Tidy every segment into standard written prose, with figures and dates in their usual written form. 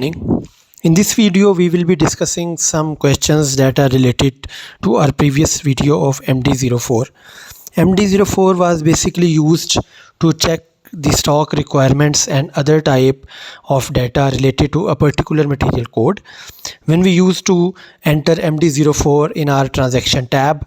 In this video, we will be discussing some questions that are related to our previous video of MD04. MD04 was basically used to check the stock requirements and other type of data related to a particular material code. When we used to enter MD04 in our transaction tab,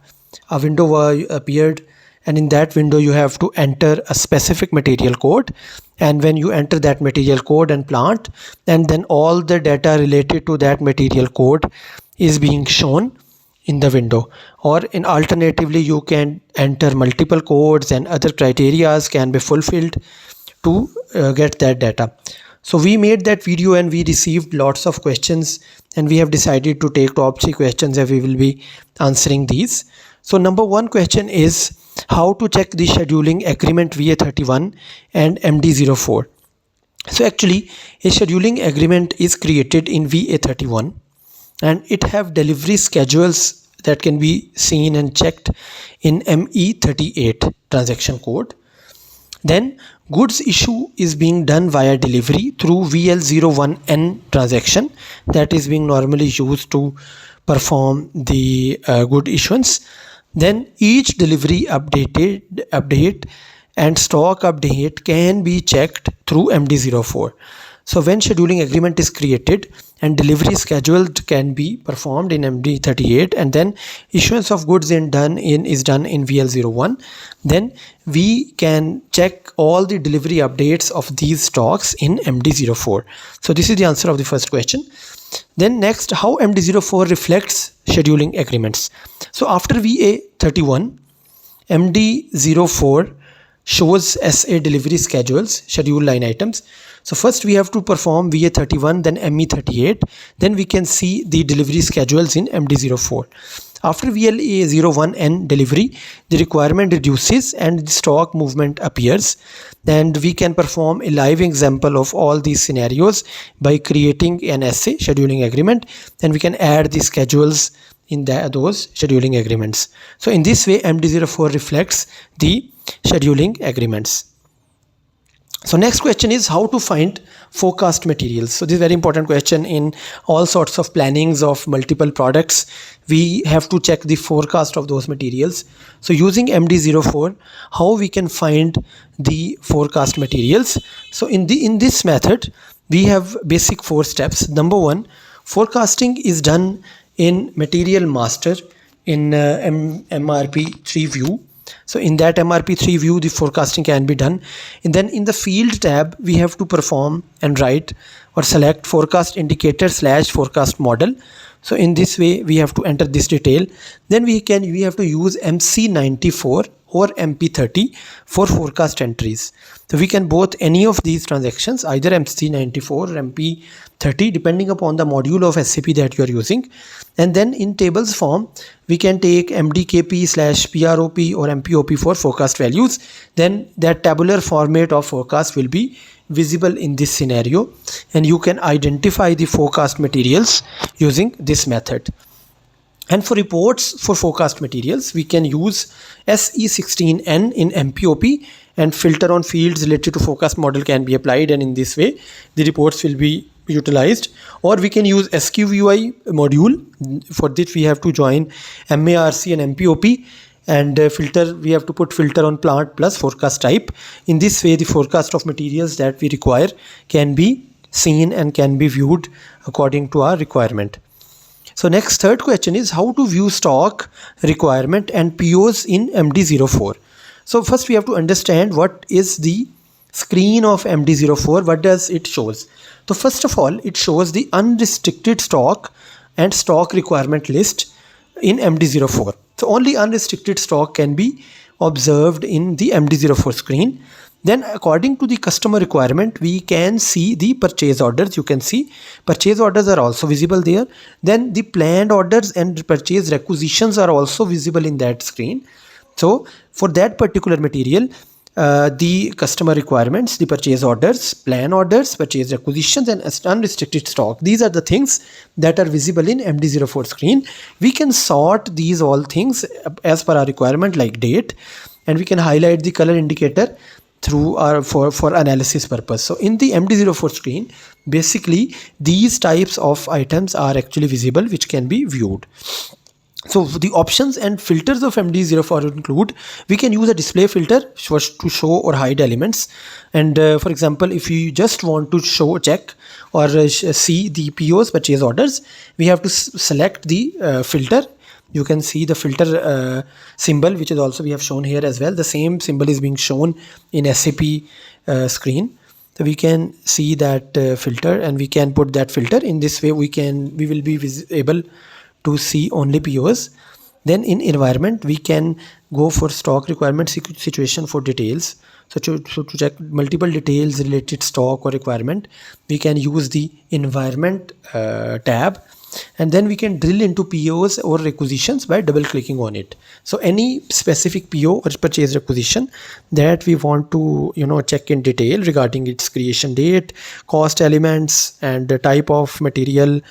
a window appeared, and in that window you have to enter a specific material code, and when you enter that material code and plant, and then all the data related to that material code is being shown in the window. Or in alternatively, you can enter multiple codes and other criterias can be fulfilled to get that data. So we made that video and we received lots of questions, and we have decided to take top 3 questions and we will be answering these. So number 1 question is how to check the scheduling agreement VA31 and MD04. So actually a scheduling agreement is created in VA31 and it have delivery schedules that can be seen and checked in ME38 transaction code. Then goods issue is being done via delivery through VL01N transaction that is being normally used to perform the good issuance. Then each delivery update and stock update can be checked through MD04. So when scheduling agreement is created and delivery scheduled can be performed in MD38, and then issuance of goods is done in VL01, then we can check all the delivery updates of these stocks in MD04. So this is the answer of the first question. Then next, how MD04 reflects scheduling agreements. So after VA31, MD04 shows SA delivery schedules, schedule line items. So first we have to perform VA31, then ME38, then we can see the delivery schedules in MD04. After VLA01N delivery, the requirement reduces and the stock movement appears, and we can perform a live example of all these scenarios by creating an SA scheduling agreement, and we can add the schedules in those scheduling agreements. So in this way MD04 reflects the scheduling agreements. So next question is how to find forecast materials. So this is a very important question in all sorts of plannings of multiple products. We have to check the forecast of those materials. So using MD04, how we can find the forecast materials. So in this method, we have basic 4 steps. Number 1, forecasting is done in material master in MRP3 view. So in that MRP3 view, the forecasting can be done. And then in the field tab, we have to perform and write or select forecast indicator / forecast model. So in this way, we have to enter this detail. Then we have to use MC94 or MP30 for forecast entries. So we can both any of these transactions, either MC94 or MP30, depending upon the module of SAP that you are using. And then in tables form, we can take MDKP / PROP or MPOP for forecast values. Then that tabular format of forecast will be visible in this scenario, and you can identify the forecast materials using this method. And for reports for forecast materials, we can use SE16N in MPOP, and filter on fields related to forecast model can be applied, and in this way the reports will be utilized. Or we can use SQVUI module. For this we have to join MARC and MPOP, and filter, we have to put filter on plant plus forecast type. In this way the forecast of materials that we require can be seen and can be viewed according to our requirement. So next, third question is how to view stock requirement and POs in MD04. So first we have to understand what is the screen of MD04, what does it shows. So first of all, it shows the unrestricted stock and stock requirement list in MD04. So only unrestricted stock can be observed in the MD04 screen. Then according to the customer requirement, we can see the purchase orders. You can see purchase orders are also visible there. Then the planned orders and purchase requisitions are also visible in that screen. So for that particular material, the customer requirements, the purchase orders, plan orders, purchase requisitions, and unrestricted stock, these are the things that are visible in MD04 screen. We can sort these all things as per our requirement, like date, and we can highlight the color indicator through our for analysis purpose. So in the MD04 screen, basically these types of items are actually visible, which can be viewed. So the options and filters of MD04 include, we can use a display filter to show or hide elements. And for example, if you just want to check or see the POs, purchase orders, we have to select the filter. You can see the filter symbol, which is also we have shown here as well. The same symbol is being shown in SAP screen. So we can see that filter, and we can put that filter. In this way we will be able to see only POs. Then in environment, we can go for stock requirement situation for details. So to check multiple details related stock or requirement, we can use the environment tab, and then we can drill into POs or requisitions by double clicking on it. So any specific PO or purchase requisition that we want to check in detail regarding its creation date, cost elements, and the type of material,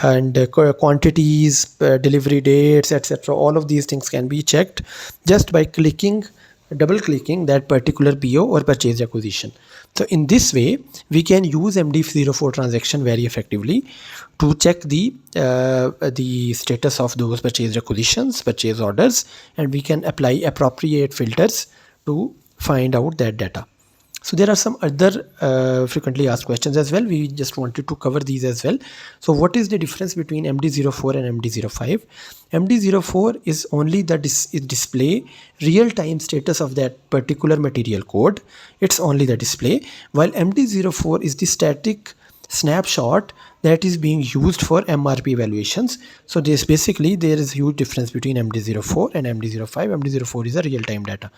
and quantities, delivery dates, etc. All of these things can be checked just by double clicking that particular PO or purchase requisition. So in this way, we can use MD04 transaction very effectively to check the status of those purchase requisitions, purchase orders, and we can apply appropriate filters to find out that data. So there are some other frequently asked questions as well. We just wanted to cover these as well. So what is the difference between MD04 and MD05? MD04 is only the display real-time status of that particular material code. It's only the display, while MD04 is the static snapshot that is being used for MRP evaluations. So there is huge difference between MD04 and MD05. MD04 is a real-time data.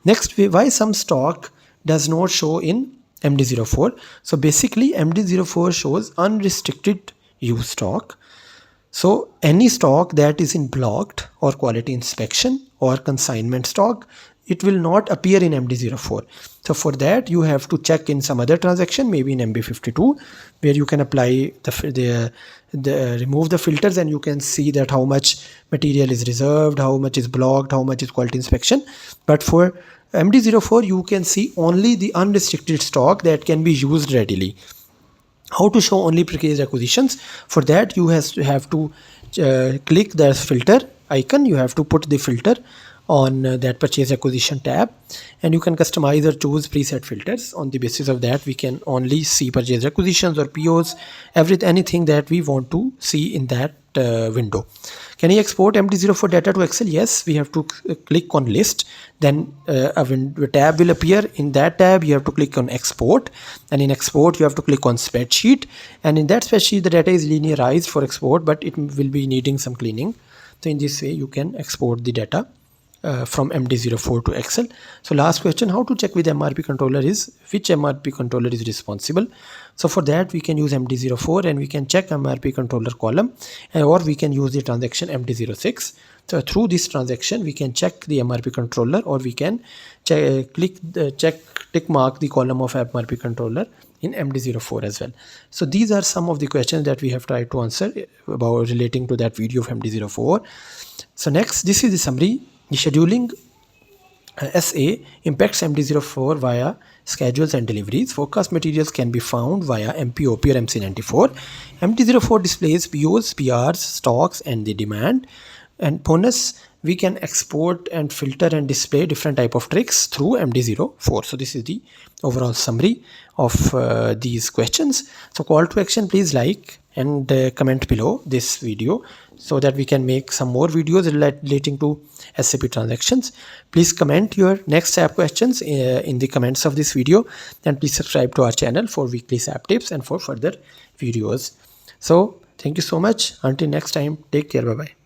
Next, why some stock does not show in MD04. So basically MD04 shows unrestricted use stock. So any stock that is in blocked or quality inspection or consignment stock, it will not appear in MD04. So for that, you have to check in some other transaction, maybe in MB52, where you can apply remove the filters, and you can see that how much material is reserved, how much is blocked, how much is quality inspection. But for MD04, you can see only the unrestricted stock that can be used readily. How to show only purchase requisitions? For that, you have to click the filter icon. You have to put the filter on that purchase acquisition tab, and you can customize or choose preset filters. On the basis of that, we can only see purchase requisitions or POs, anything that we want to see in that window. Can you export MD04 data to Excel? Yes, we have to click on list, then a tab will appear. In that tab, you have to click on export, and in export you have to click on spreadsheet, and in that spreadsheet the data is linearized for export, but it will be needing some cleaning. So in this way you can export the data from MD04 to Excel. So last question, how to check with MRP controller is which MRP controller is responsible. So for that, we can use MD04 and we can check MRP controller column, or we can use the transaction MD06. So through this transaction, we can check the MRP controller, or we can tick mark the column of MRP controller in MD04 as well. So these are some of the questions that we have tried to answer about relating to that video of MD04. So next, this is the summary. The scheduling SA impacts MD04 via schedules and deliveries. Forecast materials can be found via MPOP or MC94. MD04 displays POs, PRs, stocks, and the demand. And bonus, we can export and filter and display different type of tricks through MD04. So this is the overall summary of these questions. So call to action, please like and comment below this video so that we can make some more videos relating to SAP transactions. Please comment your next SAP questions in the comments of this video, and please subscribe to our channel for weekly SAP tips and for further videos. So thank you so much. Until next time, take care. Bye bye.